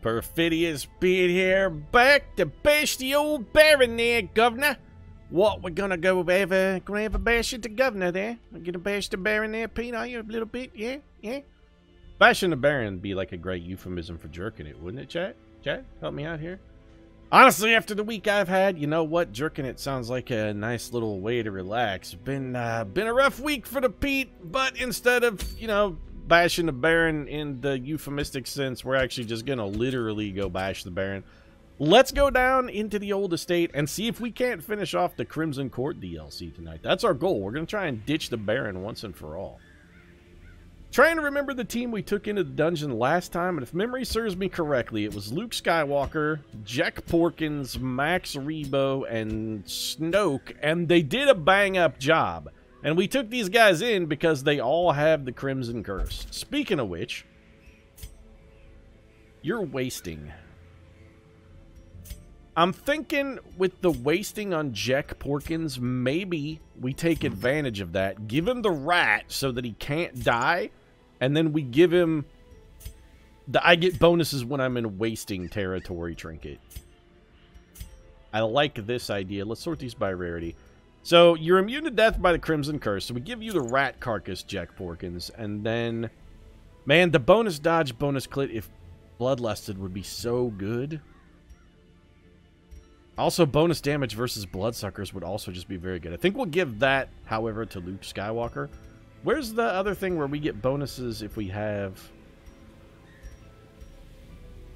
Perfidious being here, back to bash the old baron there, governor. What, we're gonna have a bash at the governor there? We're gonna bash the baron there, Pete, are you a little bit? Yeah? Yeah? Bashing the baron would be like a great euphemism for jerking it, wouldn't it, chat? Chat, help me out here. Honestly, after the week I've had, you know what? Jerking it sounds like a nice little way to relax. Been a rough week for the Pete, but instead of, you know, bashing the baron in the euphemistic sense, we're actually just gonna literally go bash the baron. Let's go down into the old estate and see if we can't finish off the Crimson Court DLC tonight. That's our goal. We're gonna try and ditch the baron once and for all. Trying to remember the team we took into the dungeon last time, and if memory serves me correctly, it was Luke Skywalker, Jack Porkins, Max Rebo, and Snoke, and they did a bang-up job. And we took these guys in because they all have the Crimson Curse. Speaking of which, you're wasting. I'm thinking with the wasting on Jack Porkins, maybe we take advantage of that. Give him the rat so that he can't die, and then we give him the I get bonuses when I'm in wasting territory trinket. I like this idea. Let's sort these by rarity. So, you're immune to death by the Crimson Curse, so we give you the rat carcass, Jack Porkins, and then, man, the bonus dodge, bonus clit, if bloodlusted would be so good. Also, bonus damage versus bloodsuckers would also just be very good. I think we'll give that, however, to Luke Skywalker. Where's the other thing where we get bonuses if we have...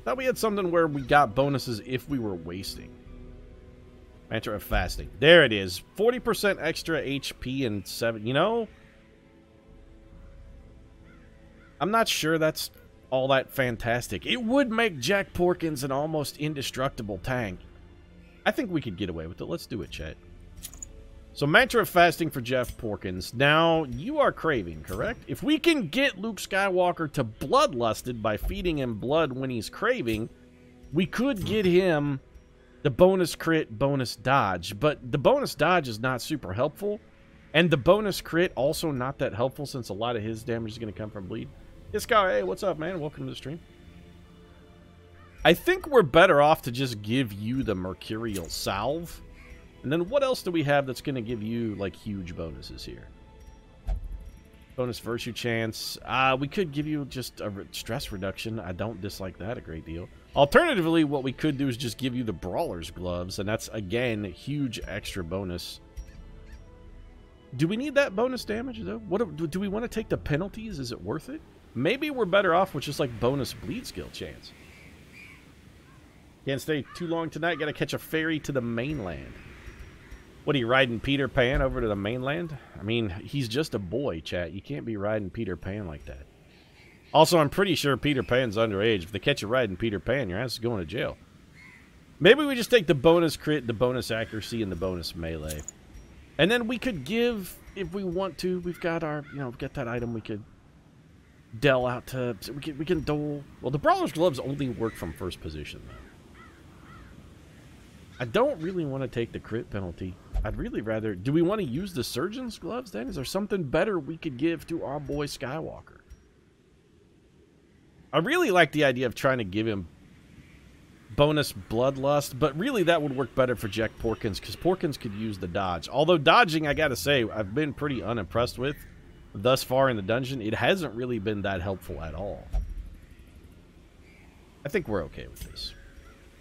I thought we had something where we got bonuses if we were wasting. Mantra of fasting. There it is. 40% extra HP and 7... You know? I'm not sure that's all that fantastic. It would make Jack Porkins an almost indestructible tank. I think we could get away with it. Let's do it, chat. So, Mantra of Fasting for Jeff Porkins. Now, you are craving, correct? If we can get Luke Skywalker to bloodlusted by feeding him blood when he's craving, we could get him the bonus crit, bonus dodge. But the bonus dodge is not super helpful. And the bonus crit also not that helpful since a lot of his damage is going to come from bleed. Iskar, hey, what's up, man? Welcome to the stream. I think we're better off to just give you the Mercurial Salve. And then what else do we have that's going to give you, like, huge bonuses here? Bonus Virtue Chance. We could give you just a stress reduction. I don't dislike that a great deal. Alternatively, what we could do is just give you the Brawler's Gloves. And that's, again, huge extra bonus. Do we need that bonus damage, though? Do we want to take the penalties? Is it worth it? Maybe we're better off with just, like, bonus bleed skill chance. Can't stay too long tonight. Gotta catch a ferry to the mainland. What are you riding Peter Pan over to the mainland? I mean, he's just a boy, chat. You can't be riding Peter Pan like that. Also, I'm pretty sure Peter Pan's underage. If they catch you riding Peter Pan, your ass is going to jail. Maybe we just take the bonus crit, the bonus accuracy, and the bonus melee. And then we could give, if we want to, we've got our, you know, we've got that item we could dell out to, so we can dole. Well, the Brawler's Gloves only work from first position, though. I don't really want to take the crit penalty. I'd really rather... Do we want to use the Surgeon's Gloves, then? Is there something better we could give to our boy Skywalker? I really like the idea of trying to give him bonus Bloodlust, but really that would work better for Jack Porkins, because Porkins could use the dodge. Although dodging, I gotta say, I've been pretty unimpressed with thus far in the dungeon. It hasn't really been that helpful at all. I think we're okay with this.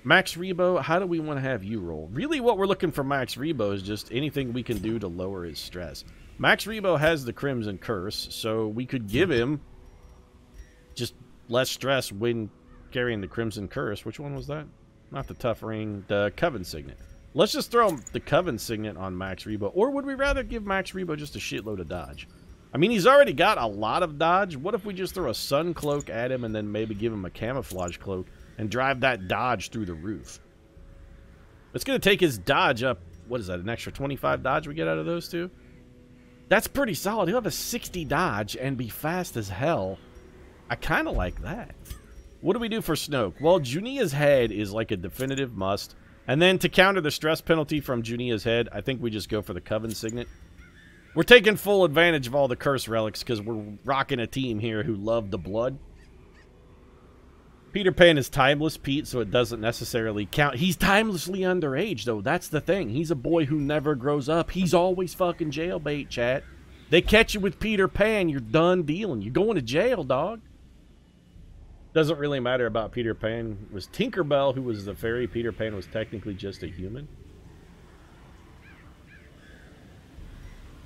Max Rebo, how do we want to have you roll? Really what we're looking for Max Rebo is just anything we can do to lower his stress. Max Rebo has the Crimson Curse, so we could give him just less stress when carrying the Crimson Curse. Which one was that? Not the Tough Ring, the Coven Signet. Let's just throw the Coven Signet on Max Rebo. Or would we rather give Max Rebo just a shitload of dodge? I mean, he's already got a lot of dodge. What if we just throw a Sun Cloak at him and then maybe give him a Camouflage Cloak and drive that dodge through the roof? It's going to take his dodge up. What is that, an extra 25 dodge we get out of those two? That's pretty solid. He'll have a 60 dodge and be fast as hell. I kind of like that. What do we do for Snoke? Well, Junia's head is like a definitive must. And then to counter the stress penalty from Junia's head, I think we just go for the Coven Signet. We're taking full advantage of all the curse relics because we're rocking a team here who love the blood. Peter Pan is timeless, Pete, so it doesn't necessarily count. He's timelessly underage, though. That's the thing. He's a boy who never grows up. He's always fucking jailbait, chat. They catch you with Peter Pan, you're done dealing. You're going to jail, dog. Doesn't really matter about Peter Pan. It was Tinkerbell who was the fairy. Peter Pan was technically just a human.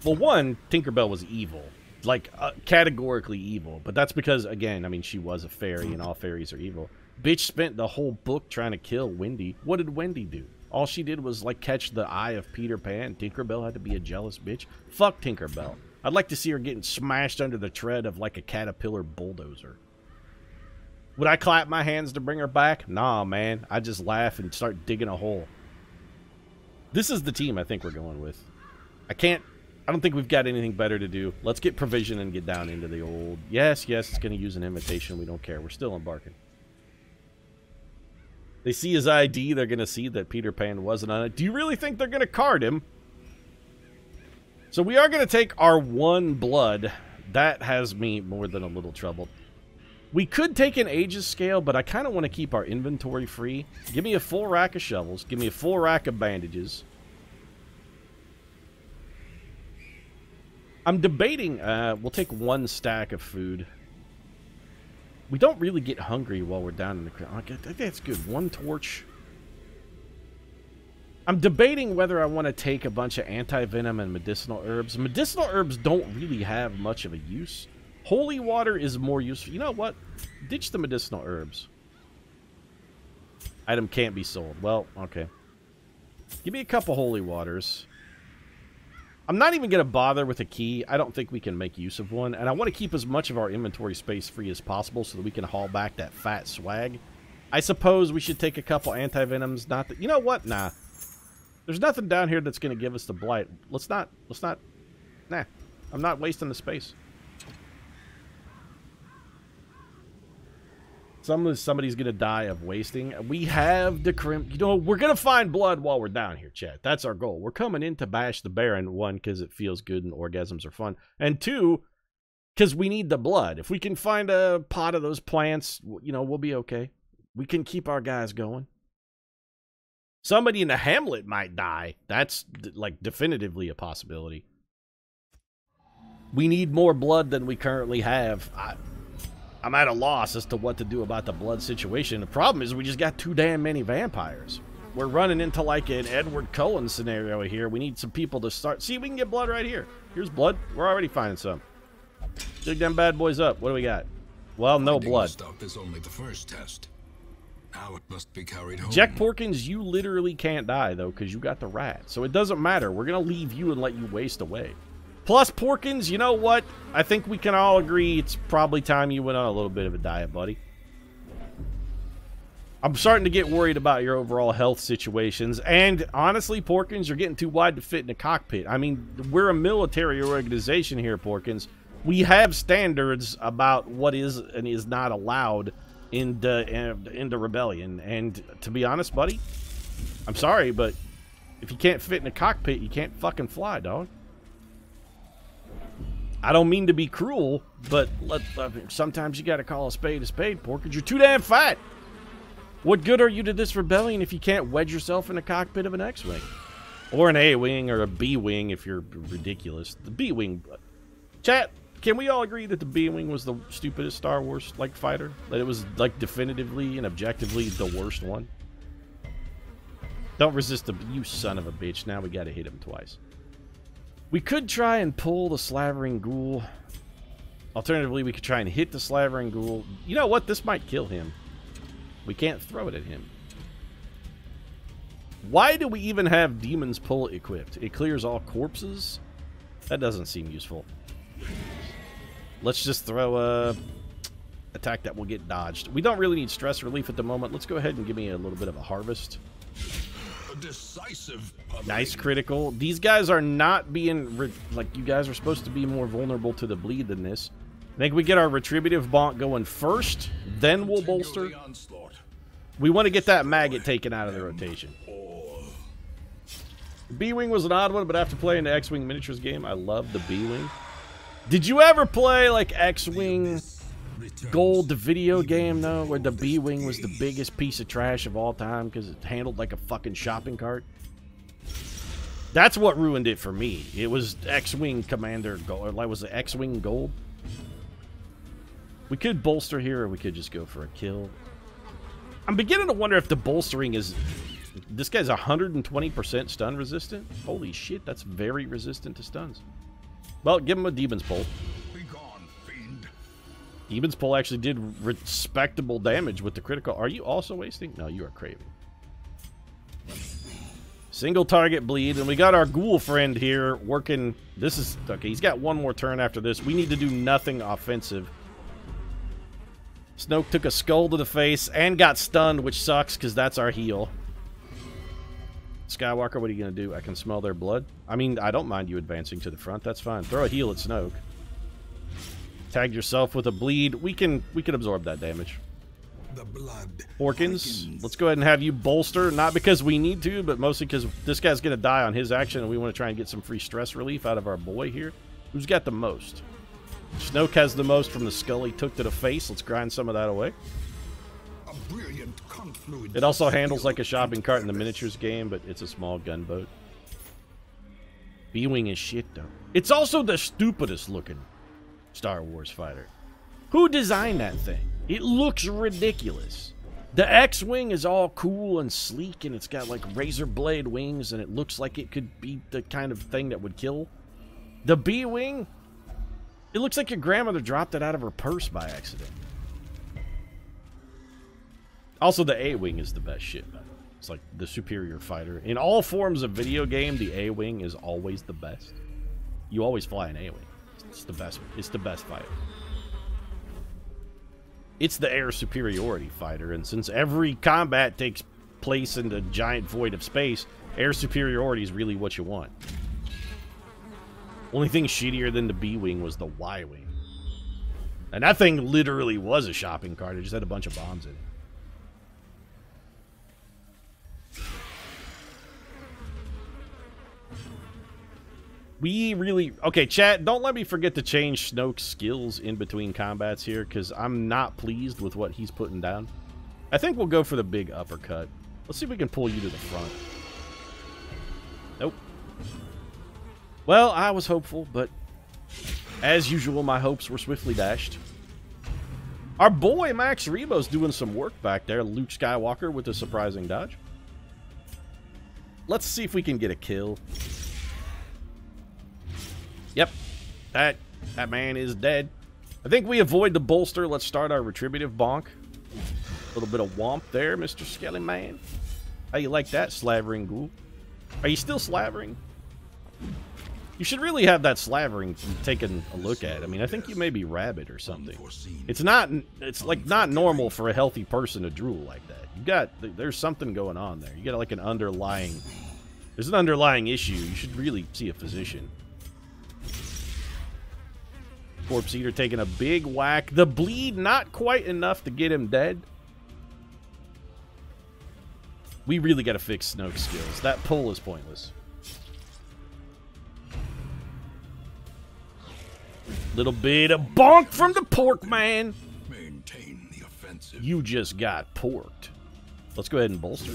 Well, one, Tinkerbell was evil. Like, categorically evil. But that's because, again, I mean, she was a fairy, and all fairies are evil. Bitch spent the whole book trying to kill Wendy. What did Wendy do? All she did was, like, catch the eye of Peter Pan. Tinkerbell had to be a jealous bitch. Fuck Tinkerbell. I'd like to see her getting smashed under the tread of, like, a caterpillar bulldozer. Would I clap my hands to bring her back? Nah, man. I just laugh and start digging a hole. This is the team I think we're going with. I don't think we've got anything better to do. Let's get provision and get down into the old... Yes, it's going to use an invitation. We don't care. We're still embarking. They see his ID. They're going to see that Peter Pan wasn't on it. Do you really think they're going to card him? So we are going to take our 1 blood. That has me more than a little troubled. We could take an ages scale, but I kind of want to keep our inventory free. Give me a full rack of shovels. Give me a full rack of bandages. I'm debating, we'll take 1 stack of food. We don't really get hungry while we're down in the ground. I think that's good. 1 torch. I'm debating whether I want to take a bunch of anti-venom and medicinal herbs. Medicinal herbs don't really have much of a use. Holy water is more useful. You know what? Ditch the medicinal herbs. Item can't be sold. Well, okay. Give me a couple holy waters. I'm not even going to bother with a key. I don't think we can make use of one. And I want to keep as much of our inventory space free as possible so that we can haul back that fat swag. I suppose we should take a couple anti-venoms. Not that... You know what? Nah. There's nothing down here that's going to give us the blight. Let's not... Nah. I'm not wasting the space. Somebody's going to die of wasting. We have the crimp. You know, we're going to find blood while we're down here, chat. That's our goal. We're coming in to bash the Baron. 1, because it feels good and orgasms are fun. And 2, because we need the blood. If we can find a pot of those plants, you know, we'll be okay. We can keep our guys going. Somebody in the hamlet might die. That's, like, definitively a possibility. We need more blood than we currently have. I'm at a loss as to what to do about the blood situation. The problem is we just got too damn many vampires. We're running into like an Edward Cullen scenario here. We need some people to start. See, we can get blood right here. Here's blood. We're already finding some. Dig them bad boys up. What do we got? Well, no blood. Stuff is only the first test. Now it must be carried home. Jack Porkins, you literally can't die though because you got the rat. So it doesn't matter. We're gonna leave you and let you waste away. Plus, Porkins, you know what? I think we can all agree it's probably time you went on a little bit of a diet, buddy. I'm starting to get worried about your overall health situations. And, honestly, Porkins, you're getting too wide to fit in the cockpit. I mean, we're a military organization here, Porkins. We have standards about what is and is not allowed in the rebellion. And, to be honest, buddy, I'm sorry, but if you can't fit in the cockpit, you can't fucking fly, dog. I don't mean to be cruel, but sometimes you gotta call a spade, Porkins. You're too damn fat. What good are you to this rebellion if you can't wedge yourself in the cockpit of an X-Wing? Or an A-Wing, or a B-Wing if you're ridiculous. The B-Wing. Chat, can we all agree that the B-Wing was the stupidest Star Wars, like, fighter? That it was, like, definitively and objectively the worst one? Don't resist the... You son of a bitch. Now we gotta hit him twice. We could try and pull the slavering ghoul. Alternatively, we could try and hit the slavering ghoul. You know what? This might kill him. We can't throw it at him. Why do we even have Demon's Pull equipped? It clears all corpses? That doesn't seem useful. Let's just throw a attack that will get dodged. We don't really need stress relief at the moment. Let's go ahead and give me a little bit of a harvest. Decisive. Nice critical. These guys are not being like, you guys are supposed to be more vulnerable to the bleed than this. I think we get our retributive bonk going first, then we'll bolster. We want to get that maggot taken out of the rotation. The B-Wing was an odd one, but after playing the X-Wing miniatures game, I love the B-Wing. Did you ever play like X-Wing Gold, the video game, though, where the B-Wing was the biggest piece of trash of all time because it handled like a fucking shopping cart. That's what ruined it for me. It was X-Wing Commander Gold. Like, was it X-Wing Gold? We could bolster here, or we could just go for a kill. I'm beginning to wonder if the bolstering is... This guy's 120% stun resistant? Holy shit, that's very resistant to stuns. Well, give him a Demon's Pull. Demon's Pull actually did respectable damage with the critical. Are you also wasting? No, you are craving. Single target bleed, and we got our ghoul friend here working. This is... Okay, he's got one more turn after this. We need to do nothing offensive. Snoke took a skull to the face and got stunned, which sucks because that's our heal. Skywalker, what are you going to do? I can smell their blood. I mean, I don't mind you advancing to the front. That's fine. Throw a heal at Snoke. Tag yourself with a bleed. We can absorb that damage. The blood. Porkins, let's go ahead and have you bolster. Not because we need to, but mostly because this guy's going to die on his action, and we want to try and get some free stress relief out of our boy here. Who's got the most? Snoke has the most from the skull he took to the face. Let's grind some of that away. A brilliant confluence. It also handles like a shopping cart in the miniatures game, but it's a small gunboat. B-Wing is shit, though. It's also the stupidest looking Star Wars fighter. Who designed that thing? It looks ridiculous. The X-Wing is all cool and sleek, and it's got like razor blade wings, and it looks like it could be the kind of thing that would kill. The B-Wing, it looks like your grandmother dropped it out of her purse by accident. Also, the A-Wing is the best shit, man. It's like the superior fighter. In all forms of video game, the A-Wing is always the best. You always fly an A-Wing. It's the best. It's the best fighter. It's the air superiority fighter, and since every combat takes place in the giant void of space, air superiority is really what you want. Only thing shittier than the B-Wing was the Y-Wing. And that thing literally was a shopping cart. It just had a bunch of bombs in it. We really... Okay, chat, don't let me forget to change Snoke's skills in between combats here, because I'm not pleased with what he's putting down. I think we'll go for the big uppercut. Let's see if we can pull you to the front. Nope. Well, I was hopeful, but as usual, my hopes were swiftly dashed. Our boy Max Rebo's doing some work back there. Luke Skywalker with a surprising dodge. Let's see if we can get a kill. Yep, that man is dead. I think we avoid the bolster. Let's start our retributive bonk. A little bit of womp there, Mr. Skelly Man. How you like that, slavering ghoul? Are you still slavering? You should really have that slavering taken a look at. I mean, I think you may be rabid or something. It's like not normal for a healthy person to drool like that. There's something going on there. You got like there's an underlying issue. You should really see a physician. Corpse Eater taking a big whack. The bleed, not quite enough to get him dead. We really got to fix Snoke's skills. That pull is pointless. Little bit of bonk from the pork man. Maintain the offensive. You just got porked. Let's go ahead and bolster.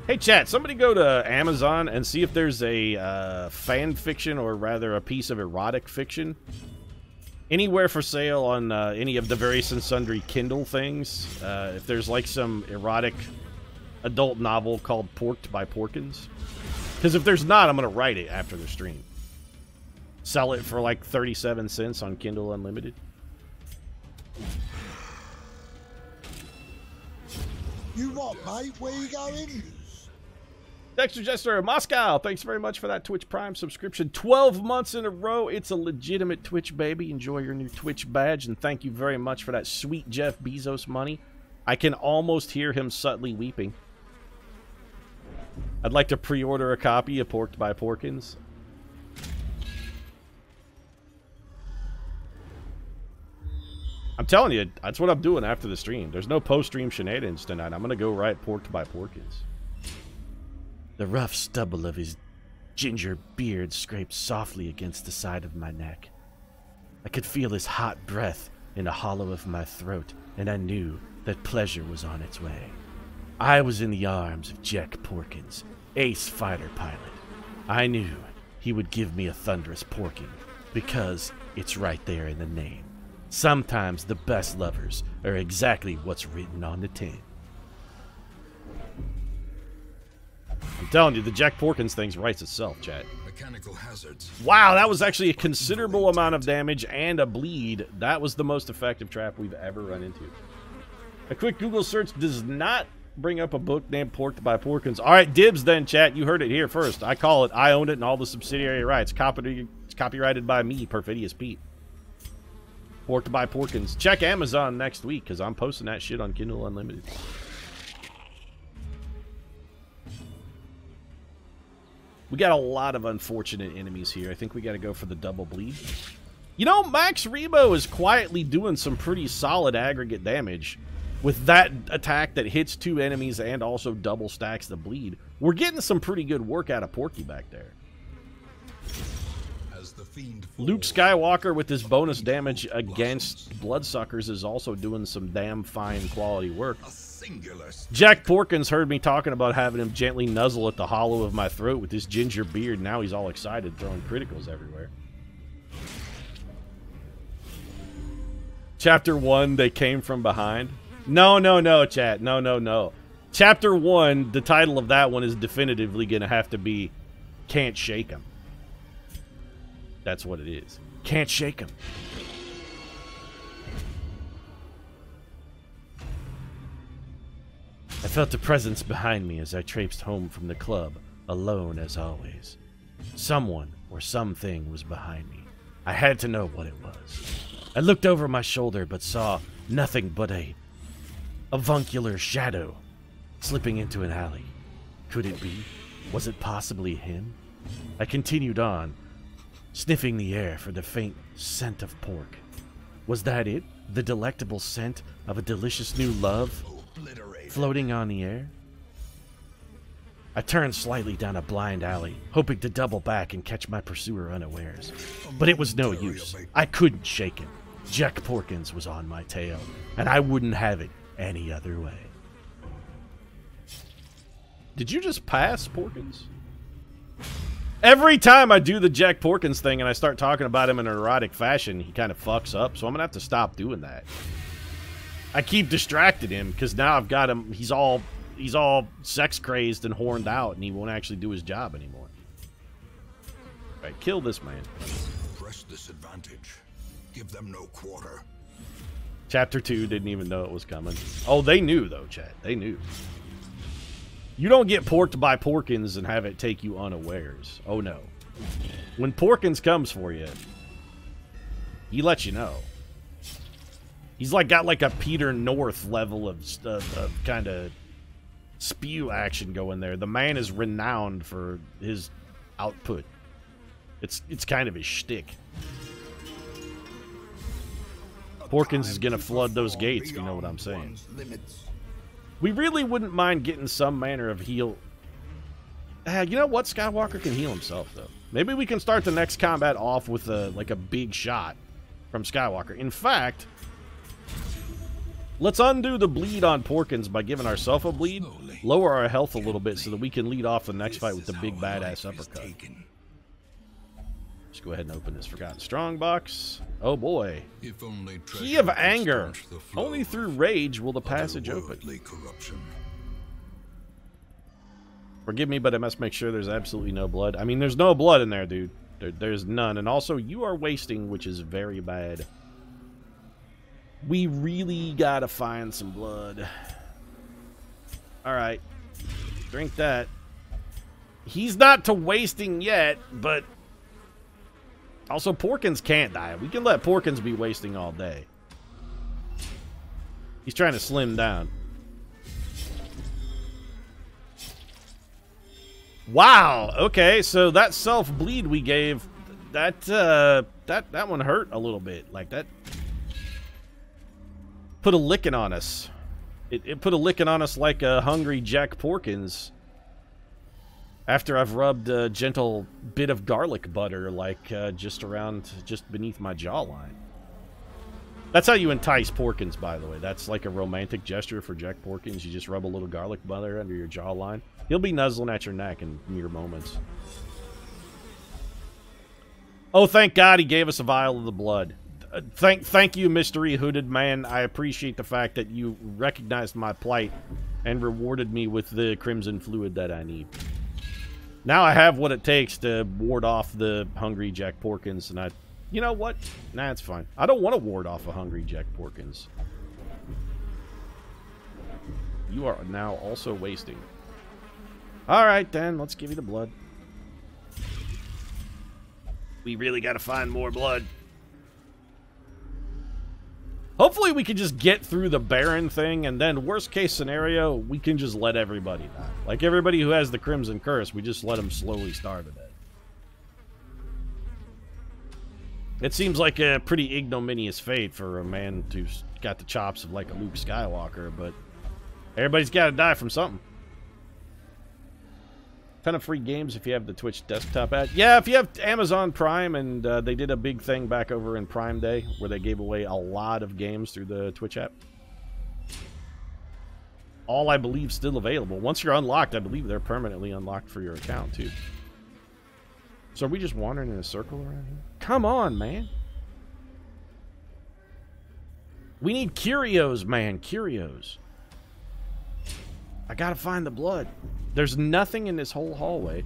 Hey chat, somebody go to Amazon and see if there's a fan fiction, or rather a piece of erotic fiction anywhere for sale on any of the various and sundry Kindle things. If there's like some erotic adult novel called Porked by Porkins. Because if there's not, I'm going to write it after the stream. Sell it for like 37 cents on Kindle Unlimited. You what, mate? Where you going? Dexter Jester, Moscow, thanks very much for that Twitch Prime subscription. 12 months in a row. It's a legitimate Twitch, baby. Enjoy your new Twitch badge, and thank you very much for that sweet Jeff Bezos money. I can almost hear him subtly weeping. I'd like to pre-order a copy of Porked by Porkins. I'm telling you, that's what I'm doing after the stream. There's no post-stream shenanigans tonight. I'm going to go right Porked by Porkins. The rough stubble of his ginger beard scraped softly against the side of my neck. I could feel his hot breath in a hollow of my throat, and I knew that pleasure was on its way. I was in the arms of Jack Porkins, ace fighter pilot. I knew he would give me a thunderous porking, because it's right there in the name. Sometimes the best lovers are exactly what's written on the tin. I'm telling you, the Jack Porkins thing writes itself, chat. Mechanical hazards. Wow, that was actually a considerable amount of damage and a bleed. That was the most effective trap we've ever run into. A quick Google search does not bring up a book named Porked by Porkins. All right, dibs then, chat. You heard it here first. I call it. I own it and all the subsidiary rights. It's copyrighted by me, Perfidious Pete. Porked by Porkins. Check Amazon next week, because I'm posting that shit on Kindle Unlimited. We got a lot of unfortunate enemies here. I think we got to go for the double bleed. You know, Max Rebo is quietly doing some pretty solid aggregate damage with that attack that hits 2 enemies and also double stacks the bleed. We're getting some pretty good work out of Porky back there. As the fiend Luke Skywalker with his bonus damage against bloodsuckers is also doing some damn fine quality work. Jack Porkins heard me talking about having him gently nuzzle at the hollow of my throat with his ginger beard. Now he's all excited, throwing criticals everywhere. Chapter 1, they came from behind. No, chat. No. Chapter 1, the title of that one is definitively going to have to be Can't Shake 'em. That's what it is. Can't shake 'em. I felt a presence behind me as I traipsed home from the club, alone as always. Someone or something was behind me. I had to know what it was. I looked over my shoulder but saw nothing but a avuncular shadow slipping into an alley. Could it be? Was it possibly him? I continued on, sniffing the air for the faint scent of pork. Was that it? The delectable scent of a delicious new love floating on the air? I turned slightly down a blind alley, hoping to double back and catch my pursuer unawares. But it was no use. I couldn't shake him. Jack Porkins was on my tail, and I wouldn't have it any other way. Did you just pass, Porkins? Every time I do the Jack Porkins thing and I start talking about him in an erotic fashion, he kind of fucks up, so I'm gonna have to stop doing that. I keep distracting him because now I've got him. He's all sex crazed and horned out, and he won't actually do his job anymore. All right, kill this man. Press this advantage. Give them no quarter. Chapter 2 didn't even know it was coming. Oh, they knew though, chat. They knew. You don't get porked by Porkins and have it take you unawares. Oh no. When Porkins comes for you, he lets you know. He's like got like a Peter North level of kind of spew action going there. The man is renowned for his output. It's kind of his shtick. Porkins is gonna flood those gates, if you know what I'm saying. We really wouldn't mind getting some manner of heal. You know what? Skywalker can heal himself though. Maybe we can start the next combat off with like a big shot from Skywalker. In fact, let's undo the bleed on Porkins by giving ourselves a bleed, lower our health a little bit so that we can lead off the next fight with the big badass uppercut. Just go ahead and open this Forgotten Strong box. Oh boy. Key of Anger. Only through rage will the passage open. Forgive me, but I must make sure there's absolutely no blood. I mean, there's no blood in there, dude. There's none. And also, you are wasting, which is very bad. We really gotta find some blood. Alright. Drink that. He's not to wasting yet, but... Also, Porkins can't die. We can let Porkins be wasting all day. He's trying to slim down. Wow! Okay, so that self-bleed we gave... That one hurt a little bit. Like, that... Put a licking on us. It put a licking on us like a hungry Jack Porkins. After I've rubbed a gentle bit of garlic butter, like, just beneath my jawline. That's how you entice Porkins, by the way. That's like a romantic gesture for Jack Porkins. You just rub a little garlic butter under your jawline. He'll be nuzzling at your neck in mere moments. Oh, thank God he gave us a vial of the blood. Thank you, mystery hooded man. I appreciate the fact that you recognized my plight and rewarded me with the crimson fluid that I need. Now I have what it takes to ward off the hungry Jack Porkins, and you know what? Nah, it's fine. I don't want to ward off a hungry Jack Porkins. You are now also wasting. Alright, then. Let's give you the blood. We really gotta find more blood. Hopefully we can just get through the Baron thing, and then, worst case scenario, we can just let everybody die. Like, everybody who has the Crimson Curse, we just let them slowly starve to death. It seems like a pretty ignominious fate for a man who's got the chops of like a Luke Skywalker, but everybody's got to die from something. Ton of free games if you have the Twitch desktop ad. Yeah, if you have Amazon Prime, and they did a big thing back over in Prime Day where they gave away a lot of games through the Twitch app. All, I believe, still available. Once you're unlocked, I believe they're permanently unlocked for your account, too. So are we just wandering in a circle around here? Come on, man. We need curios, man. Curios. I gotta find the blood. There's nothing in this whole hallway.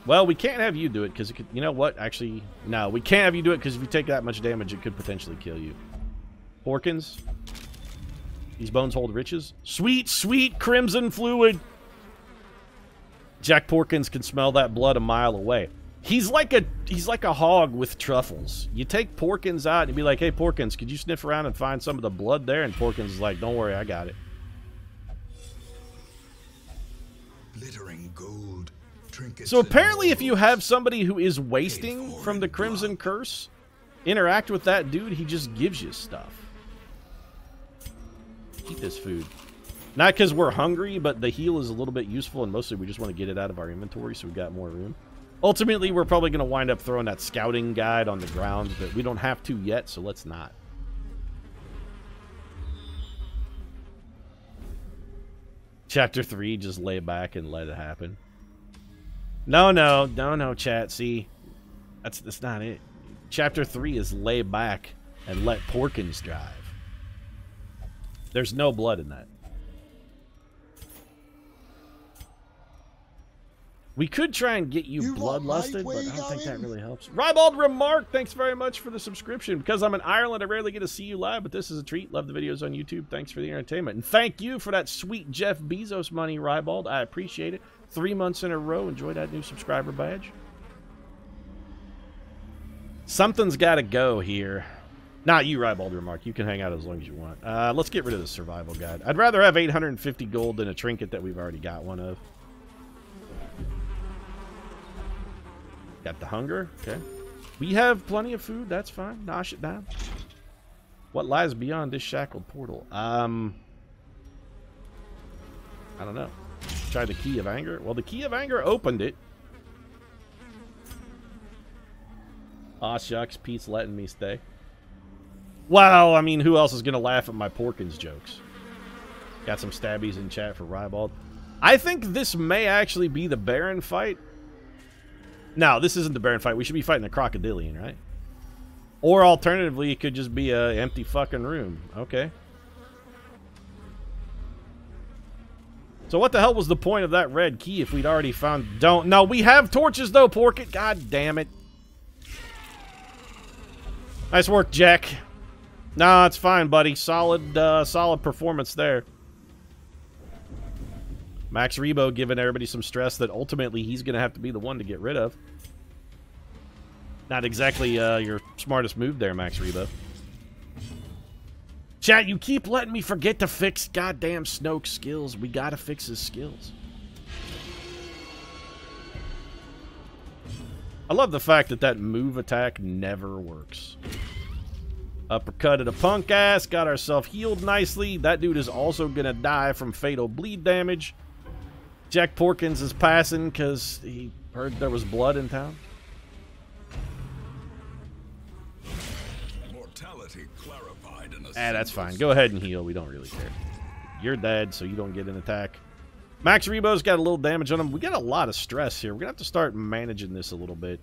Well, we can't have you do it, because it could... You know what? Actually, no. We can't have you do it, because if you take that much damage, it could potentially kill you. Porkins. These bones hold riches. Sweet, sweet crimson fluid. Jack Porkins can smell that blood a mile away. He's like a hog with truffles. You take Porkins out and be like, hey, Porkins, could you sniff around and find some of the blood there? And Porkins is like, don't worry, I got it. Glittering gold, trinkets. So apparently if you have somebody who is wasting from the Crimson Curse, interact with that dude, he just gives you stuff. Eat this food. Not because we're hungry, but the heal is a little bit useful, and mostly we just want to get it out of our inventory so we've got more room. Ultimately, we're probably going to wind up throwing that scouting guide on the ground, but we don't have to yet, so let's not. Chapter 3, just lay back and let it happen. No, chat. See, that's not it. Chapter 3 is lay back and let Porkins drive. There's no blood in that. We could try and get you bloodlusted, but I don't think that really helps. Ribald Remark, thanks very much for the subscription. Because I'm in Ireland, I rarely get to see you live, but this is a treat. Love the videos on YouTube. Thanks for the entertainment. And thank you for that sweet Jeff Bezos money, Ribald. I appreciate it. 3 months in a row. Enjoy that new subscriber badge. Something's got to go here. Not you, Ribald Remark. You can hang out as long as you want. Let's get rid of the survival guide. I'd rather have 850 gold than a trinket that we've already got one of. Got the hunger. Okay. We have plenty of food. That's fine. Nosh it down. What lies beyond this shackled portal? I don't know. Try the key of anger. Well, the key of anger opened it. Aw, shucks. Pete's letting me stay. Well, I mean, who else is going to laugh at my Porkins jokes? Got some stabbies in chat for Ribald. I think this may actually be the Baron fight. No, this isn't the Baron fight. We should be fighting the Crocodilian, right? Or alternatively, it could just be an empty fucking room. Okay. So what the hell was the point of that red key if we'd already found... No, we have torches though, Porkit. God damn it. Nice work, Jack. No, it's fine, buddy. Solid performance there. Max Rebo giving everybody some stress that ultimately he's going to have to be the one to get rid of. Not exactly your smartest move there, Max Rebo. Chat, you keep letting me forget to fix goddamn Snoke's skills. We got to fix his skills. I love the fact that that move attack never works. Uppercutted a punk ass, got ourselves healed nicely. That dude is also going to die from fatal bleed damage. Jack Porkins is passing because he heard there was blood in town. Mortality clarified in a That's fine. Go ahead and heal. We don't really care. You're dead, so you don't get an attack. Max Rebo's got a little damage on him. We got a lot of stress here. We're going to have to start managing this a little bit.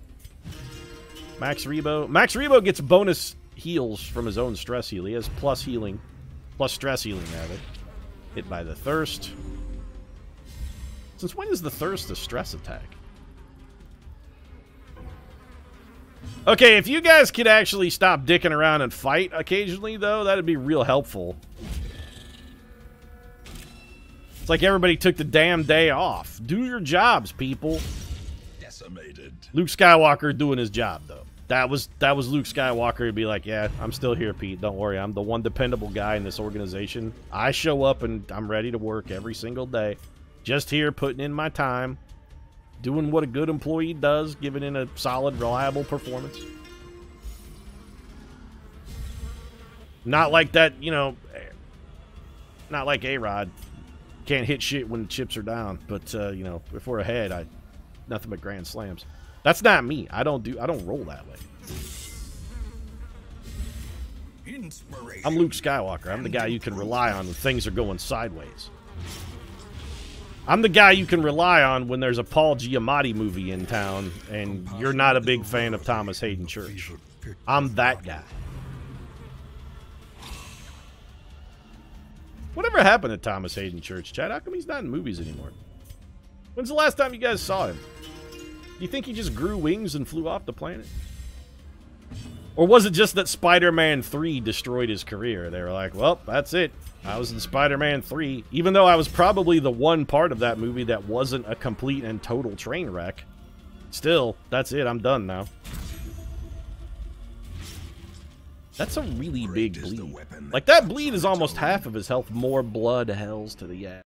Max Rebo gets bonus heals from his own stress heal. He has plus healing. Plus stress healing, rather. Hit by the thirst. Since when is the thirst a stress attack? Okay, if you guys could actually stop dicking around and fight occasionally, though, that'd be real helpful. It's like everybody took the damn day off. Do your jobs, people. decimated. Luke Skywalker doing his job, though. That was Luke Skywalker to be like, yeah, I'm still here, Pete. Don't worry. I'm the one dependable guy in this organization. I show up and I'm ready to work every single day. Just here, putting in my time. Doing what a good employee does, giving in a solid, reliable performance. Not like that, you know, not like A-Rod. Can't hit shit when chips are down. But, you know, if we're ahead, nothing but grand slams. That's not me. I don't roll that way. I'm Luke Skywalker. I'm the guy you can rely on when things are going sideways. I'm the guy you can rely on when there's a Paul Giamatti movie in town and you're not a big fan of Thomas Hayden Church. I'm that guy. Whatever happened to Thomas Hayden Church, Chad? How come he's not in movies anymore? When's the last time you guys saw him? Do you think he just grew wings and flew off the planet? Or was it just that Spider-Man 3 destroyed his career? They were like, well, that's it. I was in Spider-Man 3, even though I was probably the one part of that movie that wasn't a complete and total train wreck. Still, that's it. I'm done now. That's a really big bleed. Like, that bleed is almost half of his health. More blood hells to the ass.